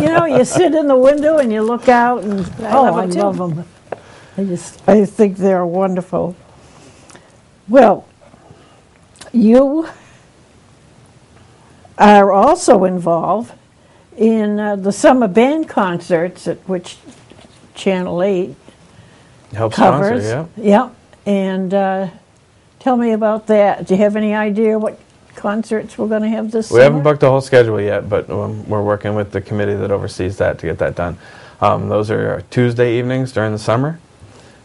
You know, you sit in the window and you look out, and I love them. I think they're wonderful. Well, you are also involved in the summer band concerts, at which Channel 8 helps covers. sponsor, Yeah. And tell me about that. Do you have any idea what concerts we're going to have this summer? We haven't booked the whole schedule yet, but we're working with the committee that oversees that to get that done. Those are Tuesday evenings during the summer,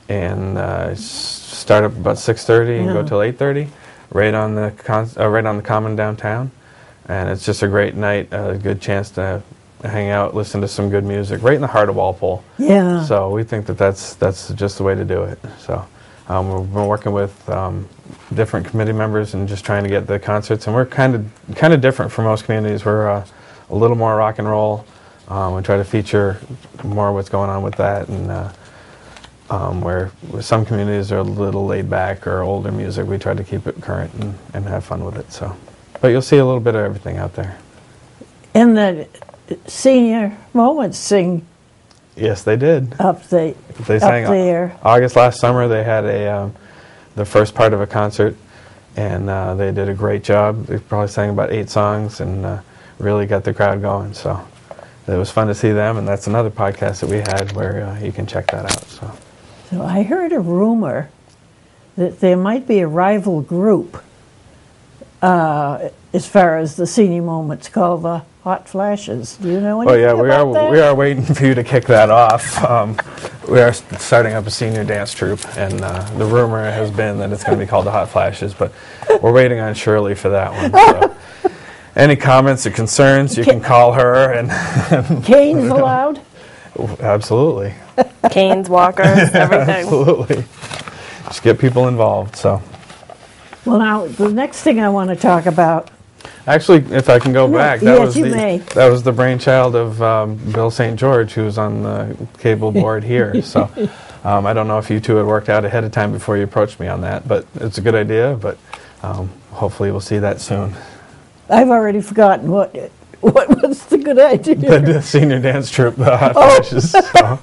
and start up about 6:30 and go till 8:30, right on the common downtown. And it's just a great night, a good chance to hang out, listen to some good music, right in the heart of Walpole. Yeah. So we think that that's just the way to do it. So we've been working with different committee members and just trying to get the concerts. And we're kind of different from most communities. We're a little more rock and roll. We try to feature more what's going on with that, and where some communities are a little laid back or older music, we try to keep it current and have fun with it. So, but you'll see a little bit of everything out there. And the Senior Moments sing. Yes, they did. They sang up there. August last summer. They had the first part of a concert, and they did a great job. They probably sang about 8 songs and really got the crowd going. So it was fun to see them, and that's another podcast that we had where you can check that out. So I heard a rumor that there might be a rival group as far as the Senior Moments, called the Hot Flashes. Do you know anything about that? We are waiting for you to kick that off. We are starting up a senior dance troupe, and the rumor has been that it's going to be called the Hot Flashes, but we're waiting on Shirley for that one. So. Any comments or concerns, you can call her. And Canes allowed? Absolutely. Canes, walkers, everything. Absolutely. Just get people involved. So. Well, now, the next thing I want to talk about. Actually, if I can go back, that was the brainchild of Bill St. George, who's on the cable board here. So I don't know if you two had worked out ahead of time before you approached me on that, but it's a good idea, but hopefully we'll see that soon. I've already forgotten what was the good idea. The senior dance troupe, the Hot Flashes. So.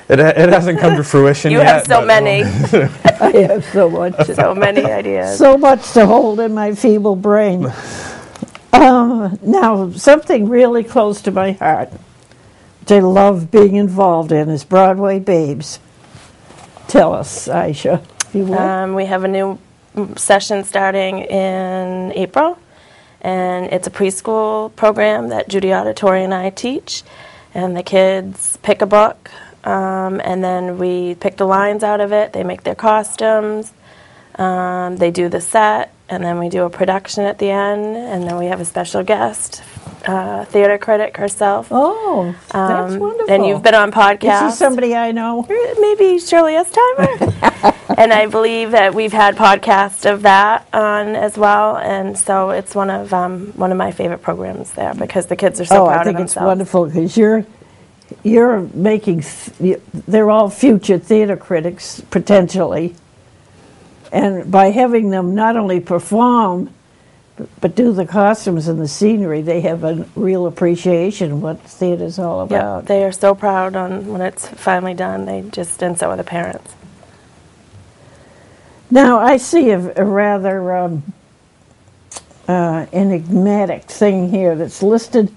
It hasn't come to fruition yet. You have so many. I have so much. So many ideas. So much to hold in my feeble brain. Now, something really close to my heart, which I love being involved in, is Broadway Babes. Tell us, Aisha, if you would. We have a new session starting in April, and it's a preschool program that Judy Auditori and I teach, and the kids pick a book, and then we pick the lines out of it. They make their costumes, they do the set, and then we do a production at the end, and then we have a special guest, theater critic herself. Oh, that's wonderful. And you've been on podcasts. Is she somebody I know? Maybe Shirley Estimer. And I believe that we've had podcasts of that on as well, and so it's one of my favorite programs there because the kids are so proud of themselves. I think it's wonderful because you're making. They're all future theater critics potentially, and by having them not only perform but do the costumes and the scenery, they have a real appreciation of what theater's all about. Yeah, they are so proud when it's finally done. And so are the parents. Now, I see a rather enigmatic thing here that's listed,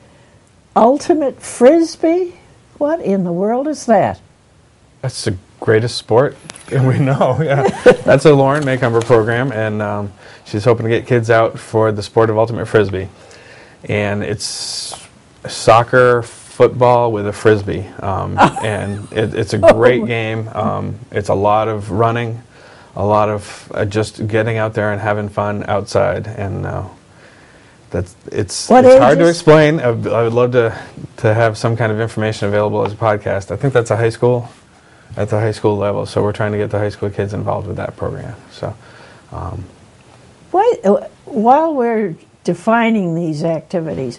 Ultimate Frisbee? What in the world is that? That's the greatest sport we know, yeah. That's a Lauren Maycumber program, and she's hoping to get kids out for the sport of Ultimate Frisbee. And it's soccer, football with a Frisbee. And it's a great game. It's a lot of running, a lot of just getting out there and having fun outside, and it's hard to explain. I would love to have some kind of information available as a podcast. I think that's at the high school level, so we're trying to get the high school kids involved with that program. So, while we're defining these activities,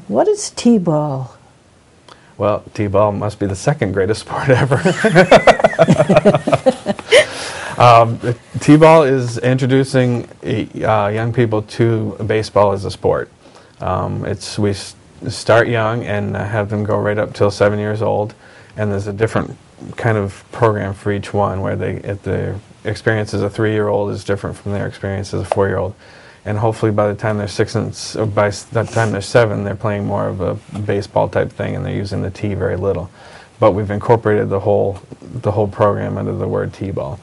what is T-ball? Well, T-ball must be the second greatest sport ever. T-ball is introducing young people to baseball as a sport. We start young and have them go right up till 7 years old. And there's a different kind of program for each one, where if the experience as a 3-year-old is different from their experience as a 4-year-old. And hopefully by the time they're 6 or by the time they're 7, they're playing more of a baseball type thing, and they're using the tee very little. But we've incorporated the whole program under the word T-ball.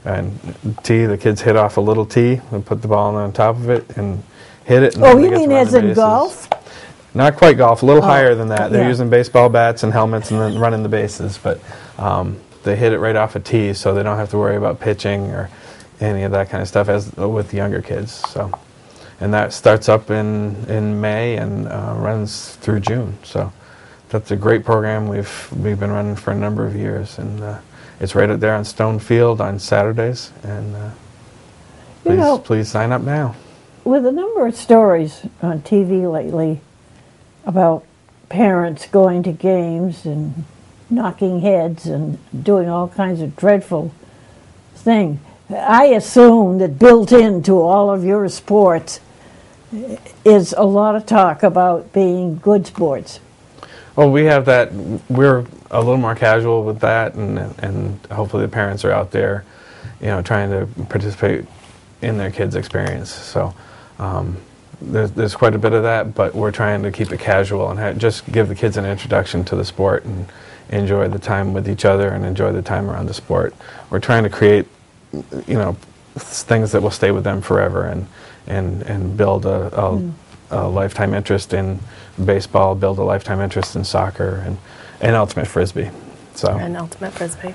And tee, the kids hit off a little tee and put the ball on top of it and hit it. And Oh, you mean as in golf? Not quite golf, a little higher than that. They're yeah. using baseball bats and helmets and then running the bases, but they hit it right off a tee, so they don't have to worry about pitching or any of that kind of stuff as with younger kids. So, and that starts up in May and runs through June. So that's a great program. We've been running for a number of years, and it's right out there on Stone Field on Saturdays. And please sign up now. With a number of stories on TV lately about parents going to games and knocking heads and doing all kinds of dreadful things, I assume that built into all of your sports is a lot of talk about being good sports. Well, we have that. We're a little more casual with that, and hopefully the parents are out there, trying to participate in their kids' experience. So there's quite a bit of that, but we're trying to keep it casual and just give the kids an introduction to the sport and enjoy the time with each other and enjoy the time around the sport. We're trying to create, things that will stay with them forever and build a lifetime interest in baseball, build a lifetime interest in soccer and ultimate frisbee. And ultimate frisbee.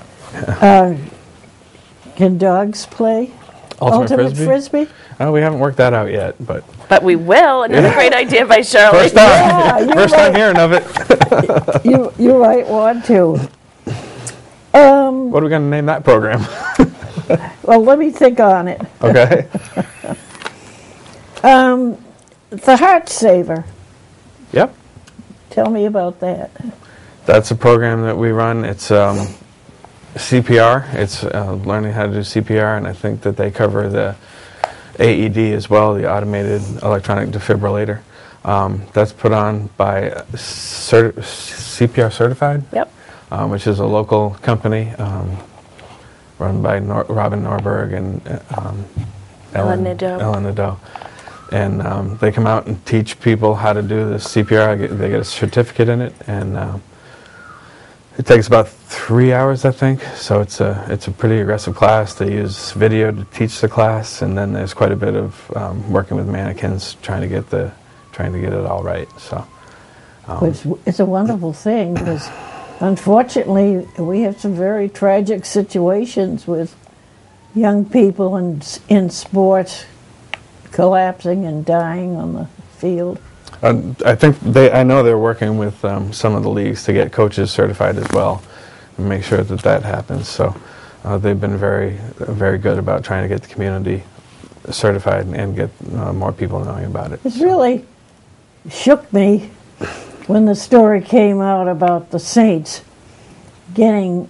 Can dogs play ultimate frisbee? Oh, we haven't worked that out yet, but we will. Another great idea by Shirley. First time, first time hearing of it. You might want to. What are we going to name that program? Well, let me think on it. Okay. The Heart Saver. Yep. Tell me about that. That's a program that we run. It's CPR. It's learning how to do CPR, and I think that they cover the AED as well, the automated electronic defibrillator. That's put on by CPR Certified. Yep. Which is a local company run by Robin Norberg and Ellen Nadeau. And they come out and teach people how to do the CPR. They get a certificate in it, and it takes about 3 hours, I think. So it's a pretty aggressive class. They use video to teach the class, and then there's quite a bit of working with mannequins, trying to get it all right. So it's a wonderful thing, because unfortunately we have some very tragic situations with young people in sports collapsing and dying on the field. I think I know they're working with some of the leagues to get coaches certified as well, and make sure that happens. So they've been very, very good about trying to get the community certified and get more people knowing about it. It really shook me when the story came out about the Saints getting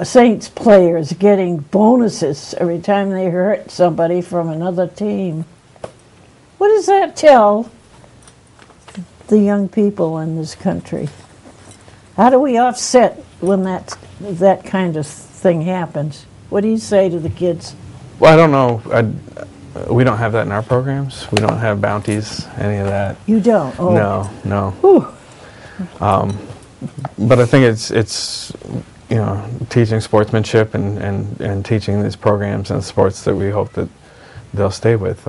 Saints players getting bonuses every time they hurt somebody from another team. What does that tell the young people in this country? How do we offset when that kind of thing happens? What do you say to the kids? Well, I don't know. We don't have that in our programs. We don't have bounties, any of that. You don't? Oh. No. Whew. But I think it's teaching sportsmanship and teaching these programs and sports that we hope that they'll stay with,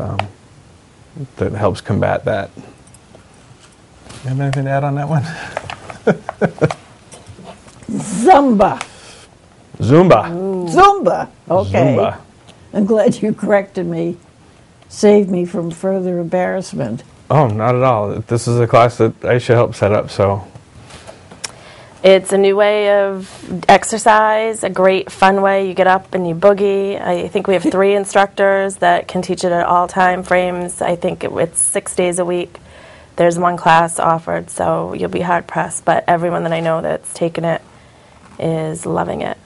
that helps combat that. You have anything to add on that one? Zumba. Okay. Zumba. I'm glad you corrected me. Saved me from further embarrassment. Oh, not at all. This is a class that Aisha helped set up, so. It's a new way of exercise, a great fun way. You get up and you boogie. I think we have 3 instructors that can teach it at all time frames. I think it's 6 days a week. There's 1 class offered, so you'll be hard pressed. But everyone that I know that's taken it is loving it.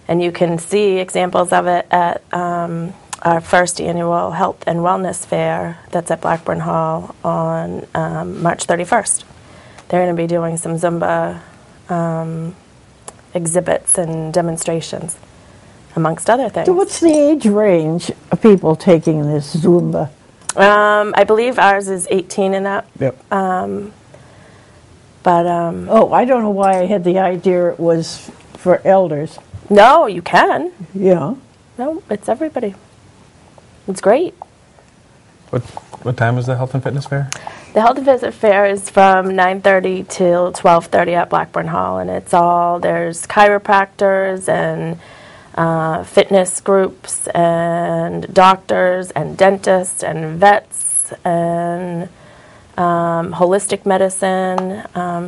And you can see examples of it at our first annual Health and Wellness Fair that's at Blackburn Hall on March 31st. they're going to be doing some Zumba exhibits and demonstrations, amongst other things. So what's the age range of people taking this Zumba? I believe ours is 18 and up. Yep. Oh, I don't know why I had the idea it was for elders. No, you can. Yeah. No, it's everybody. It's great. What time is the Health and Fitness Fair? The Health and Fitness Fair is from 9:30 till 12:30 at Blackburn Hall, and there's chiropractors and fitness groups and doctors and dentists and vets and holistic medicine.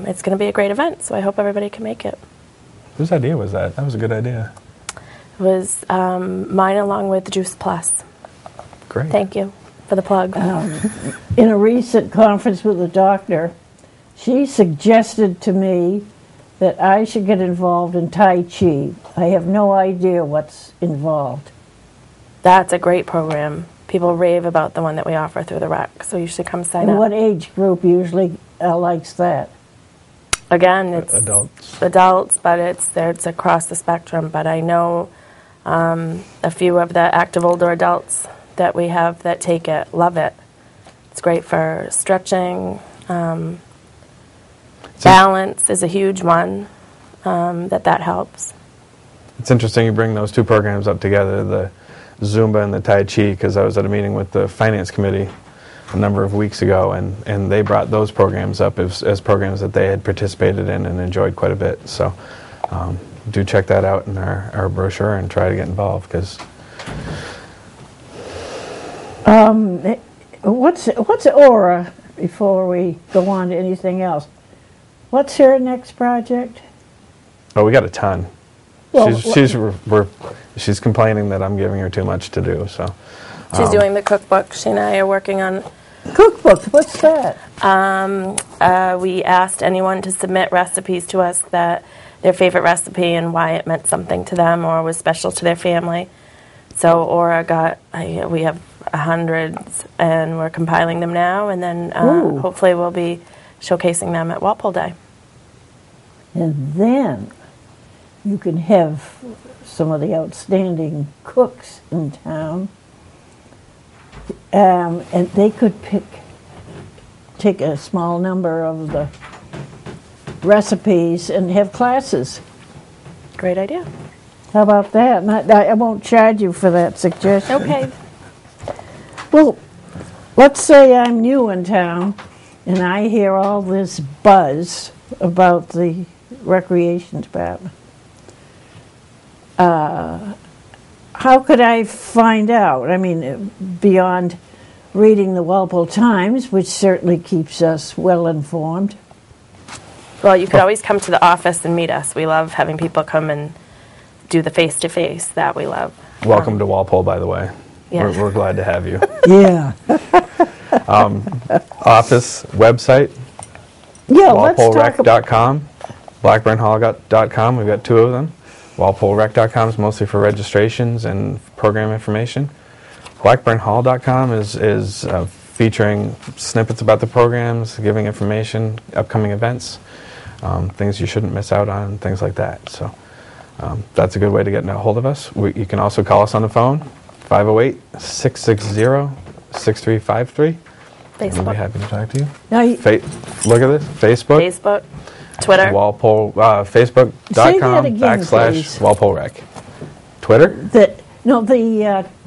It's going to be a great event, so I hope everybody can make it. Whose idea was that? That was a good idea. It was mine along with Juice Plus. Great. Thank you for the plug. In a recent conference with a doctor, she suggested to me that I should get involved in Tai Chi. I have no idea what's involved. That's a great program. People rave about the one that we offer through the rec, so you should come sign And up. what age group usually likes that? Again, it's Adults. but it's across the spectrum. But I know a few of the active older adults that we have that take it, love it. It's great for stretching. Balance is a huge one that helps. It's interesting you bring those two programs up together, the Zumba and the Tai Chi, because I was at a meeting with the Finance Committee a number of weeks ago, and they brought those programs up as programs that they had participated in and enjoyed quite a bit. So do check that out in our brochure and try to get involved, because what's Aura, before we go on to anything else? What's her next project? oh, we got a ton. Well, She's complaining that I'm giving her too much to do. So She's doing the cookbook. She and I are working on. Cookbook, what's that? We asked anyone to submit recipes to us, that their favorite recipe and why it meant something to them or was special to their family. So Aura we have hundreds, and we're compiling them now, and then hopefully we'll be showcasing them at Walpole Day. And then you can have some of the outstanding cooks in town, and they could take a small number of the recipes and have classes. Great idea. How about that? I won't charge you for that suggestion. Okay. Well, let's say I'm new in town and I hear all this buzz about the recreation department. How could I find out? I mean, beyond reading the Walpole Times, which certainly keeps us well informed. Well, you could always come to the office and meet us. We love having people come and do the face-to-face. That we love. welcome to Walpole, by the way. Yeah. We're glad to have you. Yeah. Office website, Yeah, let's talk about... walpolerec.com, blackburnhall.com. We've got two of them. walpolerec.com is mostly for registrations and program information. blackburnhall.com is featuring snippets about the programs, giving information, upcoming events, things you shouldn't miss out on, things like that. So that's a good way to get a hold of us. You can also call us on the phone, 508-660-6353. Facebook. We'll be happy to talk to you. Now, Look at this, Facebook, Twitter. Walpole, Say that Facebook.com again, please. /Walpole Rec. Twitter, the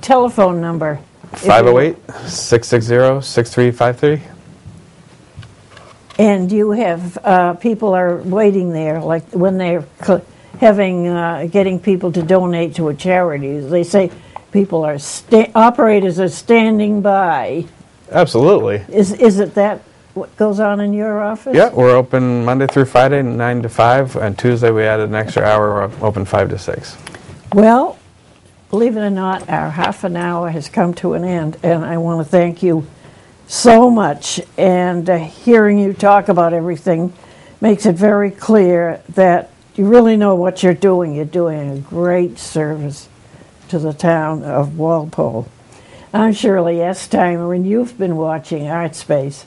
telephone number. 508-660-6353. And you have people are waiting there, like when they're getting people to donate to a charity. They say people are operators are standing by. Absolutely. Is it that what goes on in your office? Yeah, we're open Monday through Friday, 9 to 5. And Tuesday we added an extra hour. We're open 5 to 6. Well, believe it or not, our half an hour has come to an end, and I want to thank you so much. And hearing you talk about everything makes it very clear that you really know what you're doing. You're doing a great service to the town of Walpole. I'm Shirley Estimer, and you've been watching Artspace.